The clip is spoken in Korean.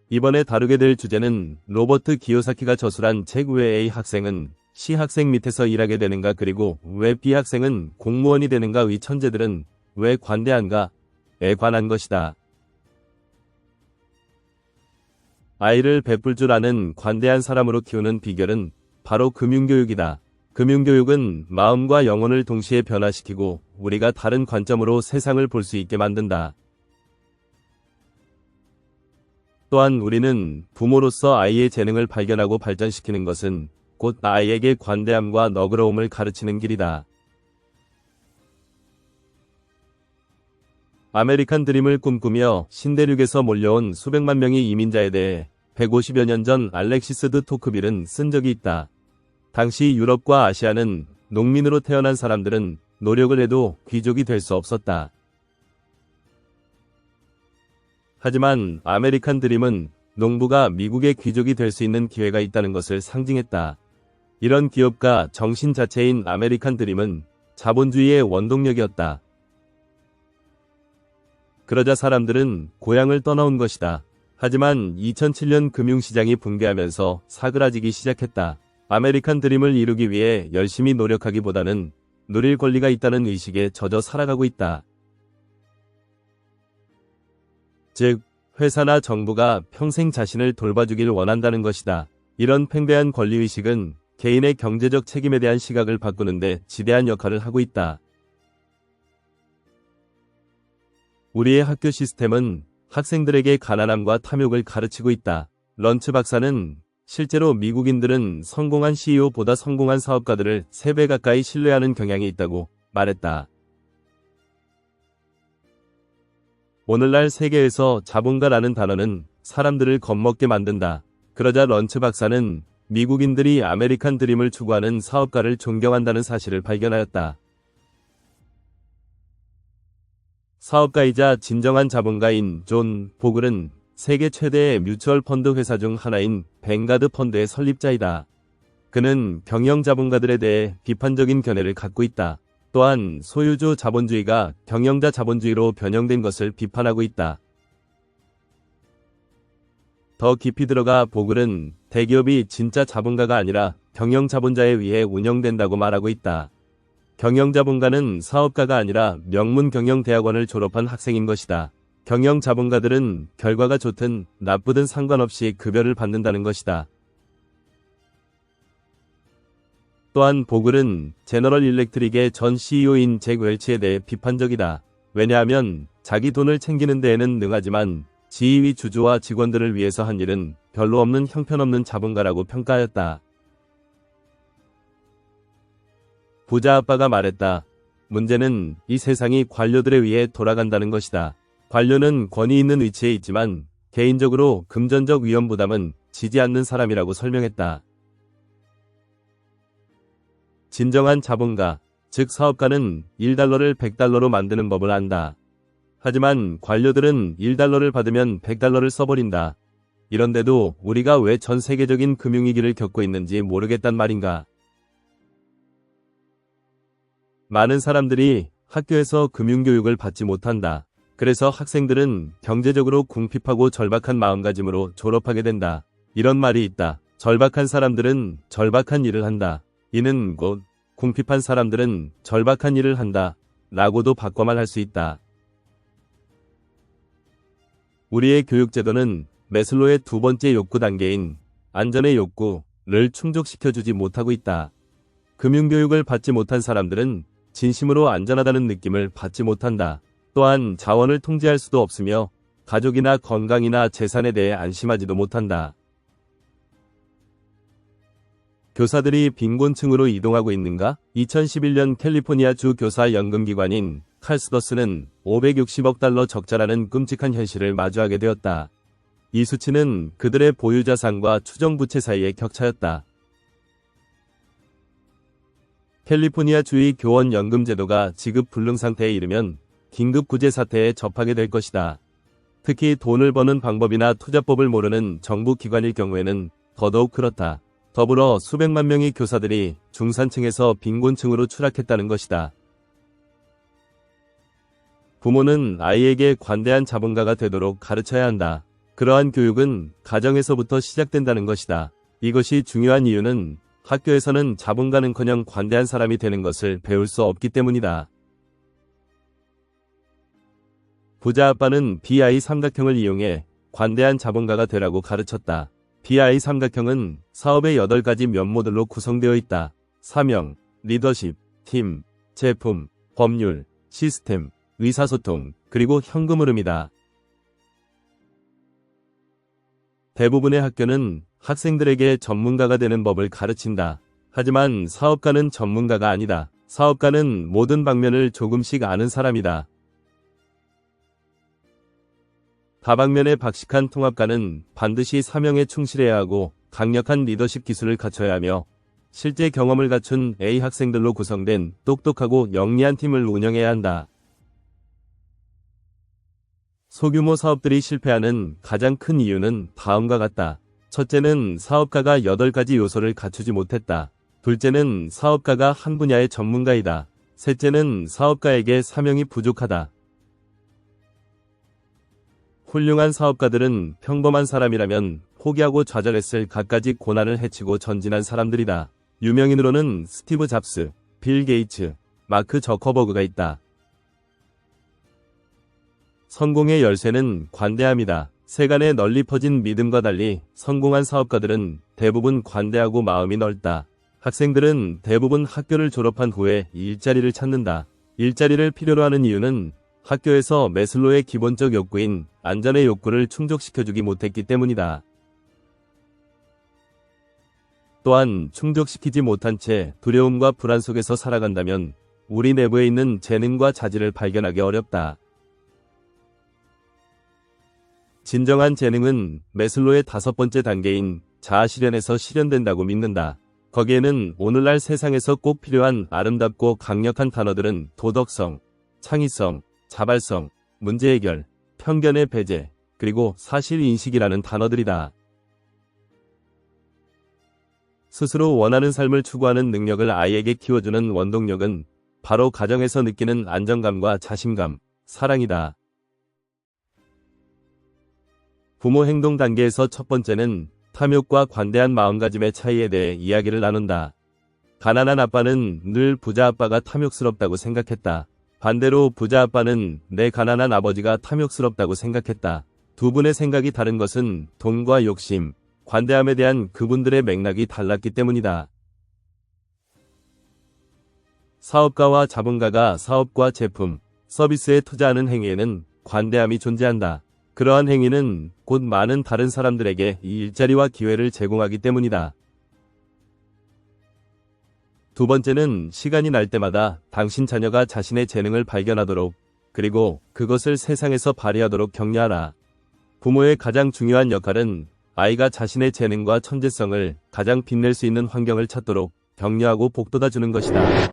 이번에 다루게 될 주제는 로버트 기요사키가 저술한 책 왜 A 학생은 C 학생 밑에서 일하게 되는가 그리고 왜 B 학생은 공무원이 되는가의 천재들은 왜 관대한가에 관한 것이다. 아이를 베풀 줄 아는 관대한 사람으로 키우는 비결은 바로 금융교육이다. 금융교육은 마음과 영혼을 동시에 변화시키고 우리가 다른 관점으로 세상을 볼 수 있게 만든다. 또한 우리는 부모로서 아이의 재능을 발견하고 발전시키는 것은 곧 아이에게 관대함과 너그러움을 가르치는 길이다. 아메리칸 드림을 꿈꾸며 신대륙에서 몰려온 수백만 명의 이민자에 대해 150여 년 전 알렉시스 드 토크빌은 쓴 적이 있다. 당시 유럽과 아시아는 농민으로 태어난 사람들은 노력을 해도 귀족이 될 수 없었다. 하지만 아메리칸 드림은 농부가 미국의 귀족이 될 수 있는 기회가 있다는 것을 상징했다. 이런 기업가 정신 자체인 아메리칸 드림은 자본주의의 원동력이었다. 그러자 사람들은 고향을 떠나온 것이다. 하지만 2007년 금융시장이 붕괴하면서 사그라지기 시작했다. 아메리칸 드림을 이루기 위해 열심히 노력하기보다는 누릴 권리가 있다는 의식에 젖어 살아가고 있다. 즉, 회사나 정부가 평생 자신을 돌봐주길 원한다는 것이다. 이런 팽배한 권리의식은 개인의 경제적 책임에 대한 시각을 바꾸는데 지대한 역할을 하고 있다. 우리의 학교 시스템은 학생들에게 가난함과 탐욕을 가르치고 있다. 런츠 박사는 실제로 미국인들은 성공한 CEO보다 성공한 사업가들을 3배 가까이 신뢰하는 경향이 있다고 말했다. 오늘날 세계에서 자본가라는 단어는 사람들을 겁먹게 만든다. 그러자 런츠 박사는 미국인들이 아메리칸 드림을 추구하는 사업가를 존경한다는 사실을 발견하였다. 사업가이자 진정한 자본가인 존 보글은 세계 최대의 뮤추얼 펀드 회사 중 하나인 뱅가드 펀드의 설립자이다. 그는 경영 자본가들에 대해 비판적인 견해를 갖고 있다. 또한 소유주 자본주의가 경영자 자본주의로 변형된 것을 비판하고 있다. 더 깊이 들어가 보글은 대기업이 진짜 자본가가 아니라 경영 자본자에 의해 운영된다고 말하고 있다. 경영 자본가는 사업가가 아니라 명문 경영대학원을 졸업한 학생인 것이다. 경영 자본가들은 결과가 좋든 나쁘든 상관없이 급여를 받는다는 것이다. 또한 보글은 제너럴 일렉트릭의 전 CEO인 잭 웰치에 대해 비판적이다. 왜냐하면 자기 돈을 챙기는 데에는 능하지만 지휘 주주와 직원들을 위해서 한 일은 별로 없는 형편없는 자본가라고 평가하였다. 부자 아빠가 말했다. 문제는 이 세상이 관료들에 의해 돌아간다는 것이다. 관료는 권위 있는 위치에 있지만 개인적으로 금전적 위험 부담은 지지 않는 사람이라고 설명했다. 진정한 자본가, 즉 사업가는 1달러를 100달러로 만드는 법을 안다. 하지만 관료들은 1달러를 받으면 100달러를 써버린다. 이런데도 우리가 왜 전 세계적인 금융위기를 겪고 있는지 모르겠단 말인가. 많은 사람들이 학교에서 금융교육을 받지 못한다. 그래서 학생들은 경제적으로 궁핍하고 절박한 마음가짐으로 졸업하게 된다. 이런 말이 있다. 절박한 사람들은 절박한 일을 한다. 이는 곧 궁핍한 사람들은 절박한 일을 한다. 라고도 바꿔 말할 수 있다. 우리의 교육제도는 매슬로의 두 번째 욕구 단계인 안전의 욕구를 충족시켜주지 못하고 있다. 금융교육을 받지 못한 사람들은 진심으로 안전하다는 느낌을 받지 못한다. 또한 자원을 통제할 수도 없으며 가족이나 건강이나 재산에 대해 안심하지도 못한다. 교사들이 빈곤층으로 이동하고 있는가? 2011년 캘리포니아 주 교사 연금기관인 칼스더스는 560억 달러 적자라는 끔찍한 현실을 마주하게 되었다. 이 수치는 그들의 보유자산과 추정부채 사이의 격차였다. 캘리포니아 주의 교원 연금 제도가 지급 불능 상태에 이르면 긴급 구제 사태에 접하게 될 것이다. 특히 돈을 버는 방법이나 투자법을 모르는 정부 기관일 경우에는 더더욱 그렇다. 더불어 수백만 명의 교사들이 중산층에서 빈곤층으로 추락했다는 것이다. 부모는 아이에게 관대한 자본가가 되도록 가르쳐야 한다. 그러한 교육은 가정에서부터 시작된다는 것이다. 이것이 중요한 이유는 학교에서는 자본가는커녕 관대한 사람이 되는 것을 배울 수 없기 때문이다. 부자 아빠는 BI 삼각형을 이용해 관대한 자본가가 되라고 가르쳤다. BI 삼각형은 사업의 8가지 면모들로 구성되어 있다. 사명, 리더십, 팀, 제품, 법률, 시스템, 의사소통, 그리고 현금 흐름이다. 대부분의 학교는 학생들에게 전문가가 되는 법을 가르친다. 하지만 사업가는 전문가가 아니다. 사업가는 모든 방면을 조금씩 아는 사람이다. 다방면의 박식한 통합가는 반드시 사명에 충실해야 하고 강력한 리더십 기술을 갖춰야 하며 실제 경험을 갖춘 A 학생들로 구성된 똑똑하고 영리한 팀을 운영해야 한다. 소규모 사업들이 실패하는 가장 큰 이유는 다음과 같다. 첫째는 사업가가 8가지 요소를 갖추지 못했다. 둘째는 사업가가 한 분야의 전문가이다. 셋째는 사업가에게 사명이 부족하다. 훌륭한 사업가들은 평범한 사람이라면 포기하고 좌절했을 갖가지 고난을 헤치고 전진한 사람들이다. 유명인으로는 스티브 잡스, 빌 게이츠, 마크 저커버그가 있다. 성공의 열쇠는 관대함이다. 세간에 널리 퍼진 믿음과 달리 성공한 사업가들은 대부분 관대하고 마음이 넓다. 학생들은 대부분 학교를 졸업한 후에 일자리를 찾는다. 일자리를 필요로 하는 이유는 학교에서 매슬로의 기본적 욕구인 안전의 욕구를 충족시켜주기 못했기 때문이다. 또한 충족시키지 못한 채 두려움과 불안 속에서 살아간다면 우리 내부에 있는 재능과 자질을 발견하기 어렵다. 진정한 재능은 매슬로의 5번째 단계인 자아실현에서 실현된다고 믿는다. 거기에는 오늘날 세상에서 꼭 필요한 아름답고 강력한 단어들은 도덕성, 창의성, 자발성, 문제해결, 편견의 배제, 그리고 사실인식이라는 단어들이다. 스스로 원하는 삶을 추구하는 능력을 아이에게 키워주는 원동력은 바로 가정에서 느끼는 안정감과 자신감, 사랑이다. 부모 행동 단계에서 첫 번째는 탐욕과 관대한 마음가짐의 차이에 대해 이야기를 나눈다. 가난한 아빠는 늘 부자 아빠가 탐욕스럽다고 생각했다. 반대로 부자 아빠는 내 가난한 아버지가 탐욕스럽다고 생각했다. 두 분의 생각이 다른 것은 돈과 욕심, 관대함에 대한 그분들의 맥락이 달랐기 때문이다. 사업가와 자본가가 사업과 제품, 서비스에 투자하는 행위에는 관대함이 존재한다. 그러한 행위는 곧 많은 다른 사람들에게 일자리와 기회를 제공하기 때문이다. 두 번째는 시간이 날 때마다 당신 자녀가 자신의 재능을 발견하도록 그리고 그것을 세상에서 발휘하도록 격려하라. 부모의 가장 중요한 역할은 아이가 자신의 재능과 천재성을 가장 빛낼 수 있는 환경을 찾도록 격려하고 복돋아주는 것이다.